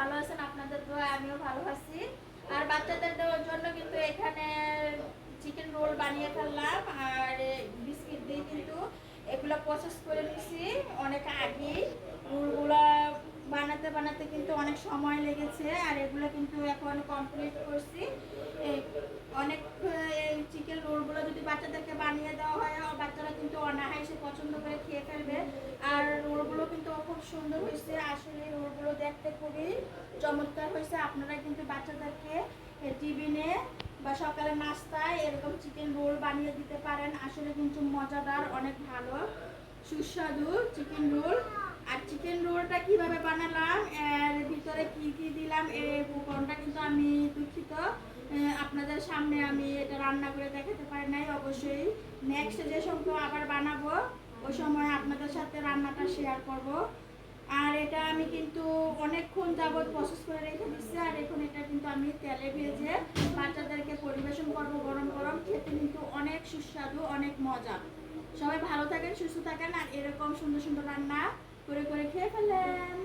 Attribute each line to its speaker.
Speaker 1: ভালো আছেন, আপনাদের দোয়া আমিও ভালো আছি। আর বাচ্চাদের জন্য কিন্তু এখানে চিকেন রোল বানিয়ে ফেললাম, আর বিস্কিট দিয়ে কিন্তু এগুলো প্রসেস করে নিছি অনেক আগে। রোলগুলা বানাতে বানাতে কিন্তু অনেক সময় লেগেছে, আর এগুলো কিন্তু এখন কমপ্লিট করছি। অনেক এই চিকেন রোলগুলো যদি বাচ্চাদেরকে বানিয়ে দেওয়া হয়, বাচ্চারা কিন্তু অনায়াসে পছন্দ করে খেয়ে ফেলবে। আর রোলগুলো কিন্তু খুব সুন্দর হয়েছে, আসলে রোলগুলো দেখতে খুবই চমৎকার হয়েছে। আপনারা কিন্তু বাচ্চাদেরকে টিফিনে বা সকালে নাস্তায় এরকম চিকেন রোল বানিয়ে দিতে পারেন। আসলে কিন্তু মজাদার, অনেক ভালো সুস্বাদু চিকেন রোল। আর চিকেন রোলটা কিভাবে বানালাম, এর ভিতরে কি কি দিলাম, এই উপকরণটা কিন্তু আমি দুঃখিত, আপনাদের সামনে আমি এটা রান্না করে দেখাতে পারি নাই। অবশ্যই নেক্সট যে সময় আবার বানাবো ওই সময় আপনাদের সাথে রান্নাটা শেয়ার করব। আর এটা আমি কিন্তু অনেকক্ষণ যাবত প্রসেস করে রেখে দিচ্ছি, আর এখন এটা কিন্তু আমি তেলে ভেজে বাচ্চাদেরকে পরিবেশন করব গরম গরম। খেতে কিন্তু অনেক সুস্বাদু, অনেক মজা। সবাই ভালো থাকেন, সুস্থ থাকেন, আর এরকম সুন্দর সুন্দর রান্না করে করে খেয়ে ফেলেন।